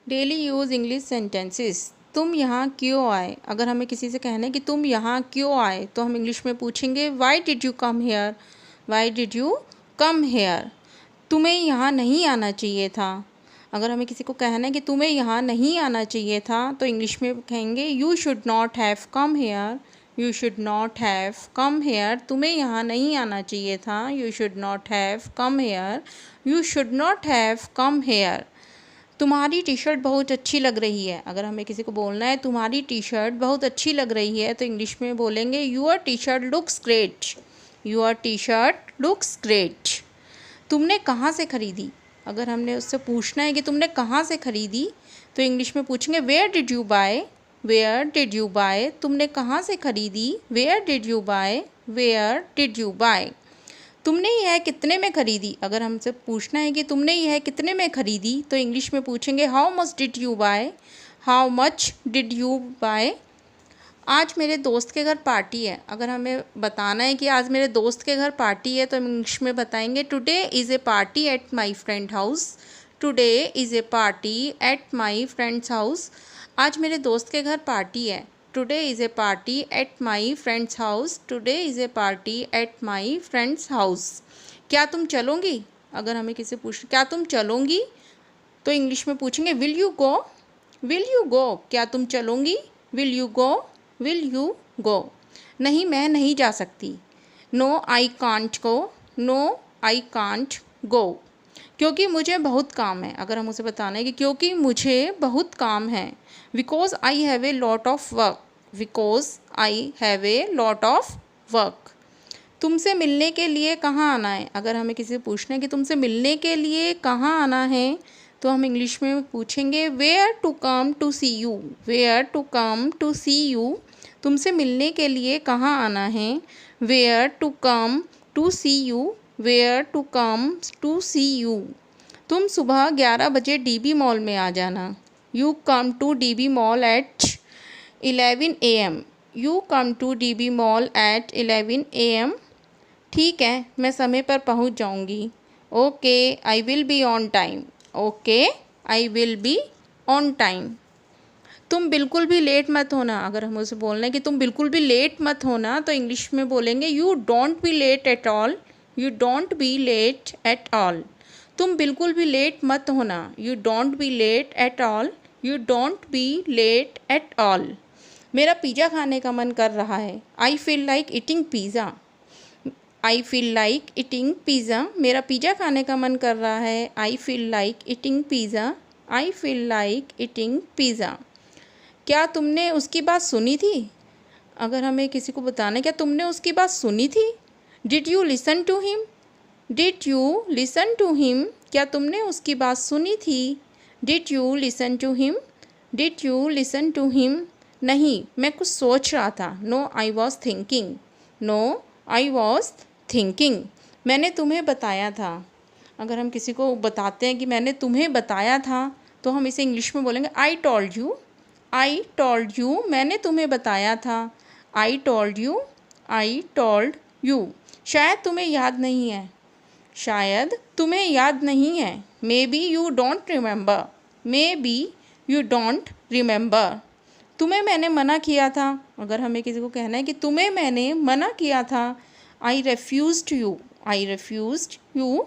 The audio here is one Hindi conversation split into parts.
Daily use English sentences. तुम यहाँ क्यों आए? अगर हमें किसी से कहना है कि तुम यहाँ क्यों आए, तो हम इंग्लिश में पूछेंगे why did you come here? Why did you come here? तुम्हें यहाँ नहीं आना चाहिए था। अगर हमें किसी को कहना है कि तुम्हें यहाँ नहीं आना चाहिए था, तो इंग्लिश में कहेंगे you should not have come here. You should not have come here. तुम्हें यहाँ नहीं आना चाहिए था। You should not have come here. You should not have come here. तुम्हारी टी शर्ट बहुत अच्छी लग रही है। अगर हमें किसी को बोलना है तुम्हारी टी शर्ट बहुत अच्छी लग रही है, तो इंग्लिश में बोलेंगे your T shirt looks great. Your T shirt looks great. तुमने कहाँ से ख़रीदी? अगर हमने उससे पूछना है कि तुमने कहाँ से ख़रीदी, तो इंग्लिश में पूछेंगे where did you buy? Where did you buy? तुमने कहाँ से ख़रीदी? Where did you buy? Where did you buy? तुमने यह कितने में ख़रीदी? अगर हमसे पूछना है कि तुमने यह कितने में ख़रीदी, तो इंग्लिश में पूछेंगे how much did you buy? How much did you buy? आज मेरे दोस्त के घर पार्टी है। अगर हमें बताना है कि आज मेरे दोस्त के घर पार्टी है, तो हम इंग्लिश में बताएंगे today is a party at my friend house. Today is a party at my friends house. आज मेरे दोस्त के घर पार्टी है। Today is a party at my friends house. Today is a party at my friends house. क्या तुम चलोगी? अगर हमें किसी पूछ क्या तुम चलोगी, तो इंग्लिश में पूछेंगे will you go? Will you go? क्या तुम चलोगी? Will you go? Will you go? नहीं, मैं नहीं जा सकती। No I can't go. No I can't go. क्योंकि मुझे बहुत काम है। अगर हम उसे बताना है कि क्योंकि मुझे बहुत काम है। Because I have a lot of work. Because I have a lot of work. तुमसे मिलने के लिए कहाँ आना है? अगर हमें किसी से पूछना है कि तुमसे मिलने के लिए कहाँ आना है, तो हम इंग्लिश में पूछेंगे where to come to see you. Where to come to see you. तुमसे मिलने के लिए कहाँ आना है? Where to come to see you. Where to come to see you. तुम सुबह 11 बजे डीबी मॉल में आ जाना। You come to DB mall at 11 AM। You come to DB mall at 11 AM। ठीक है, मैं समय पर पहुंच जाऊंगी। Okay, I will be on time. Okay, I will be on time. तुम बिल्कुल भी लेट मत होना। अगर हम उसे बोलना है कि तुम बिल्कुल भी लेट मत होना, तो इंग्लिश में बोलेंगे you don't be late at all. You don't be late at all. तुम बिल्कुल भी लेट मत होना। You don't be late at all. You don't be late at all. मेरा पिज़्ज़ा खाने का मन कर रहा है। I feel like eating pizza. I feel like eating pizza. मेरा पिज़्ज़ा खाने का मन कर रहा है। I feel like eating pizza. I feel like eating pizza. क्या तुमने उसकी बात सुनी थी? अगर हमें किसी को बताना है क्या तुमने उसकी बात सुनी थी? Did you listen to him? Did you listen to him? क्या तुमने उसकी बात सुनी थी? Did you listen to him? Did you listen to him? नहीं, मैं कुछ सोच रहा था। No I was thinking. No I was thinking. मैंने तुम्हें बताया था। अगर हम किसी को बताते हैं कि मैंने तुम्हें बताया था, तो हम इसे इंग्लिश में बोलेंगे I told you. I told you. मैंने तुम्हें बताया था। I told you. I told you. शायद तुम्हें याद नहीं है। शायद तुम्हें याद नहीं है। May be you don't remember. May be you don't remember. तुम्हें मैंने मना किया था। अगर हमें किसी को कहना है कि तुम्हें मैंने मना किया था, आई रेफ्यूज्ड यू। I रेफ्यूज्ड you.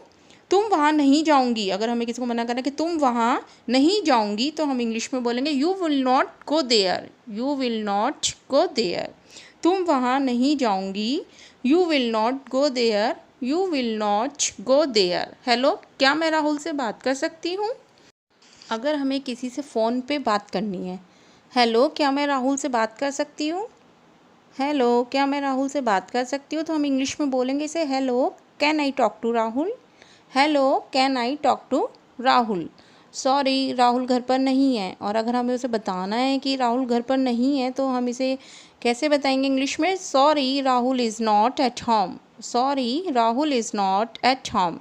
तुम वहाँ नहीं जाऊँगी। अगर हमें किसी को मना करना है कि तुम वहाँ नहीं जाऊँगी, तो हम इंग्लिश में बोलेंगे you will not go there. You will not go there. तुम वहाँ नहीं जाऊँगी। You will not go there. You will not go there. Hello, क्या मैं राहुल से बात कर सकती हूँ? अगर हमें किसी से फ़ोन पे बात करनी है, हेलो, क्या मैं राहुल से बात कर सकती हूँ? हेलो, क्या मैं राहुल से बात कर सकती हूँ? तो हम इंग्लिश में बोलेंगे इसे hello, can I talk to Rahul? Hello, can I talk to Rahul? Sorry, Rahul घर पर नहीं है। और अगर हमें उसे बताना है कि राहुल घर पर नहीं है, तो हम इसे कैसे बताएंगे इंग्लिश में? Sorry, Rahul is not at home. Sorry, Rahul is not at home.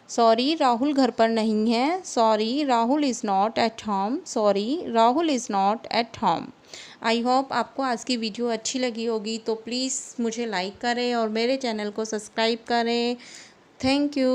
Sorry, Rahul घर पर नहीं है। Sorry, Rahul is not at home. Sorry, Rahul is not at home. I hope आपको आज की वीडियो अच्छी लगी होगी, तो प्लीज़ मुझे लाइक करें और मेरे चैनल को सब्सक्राइब करें। Thank you.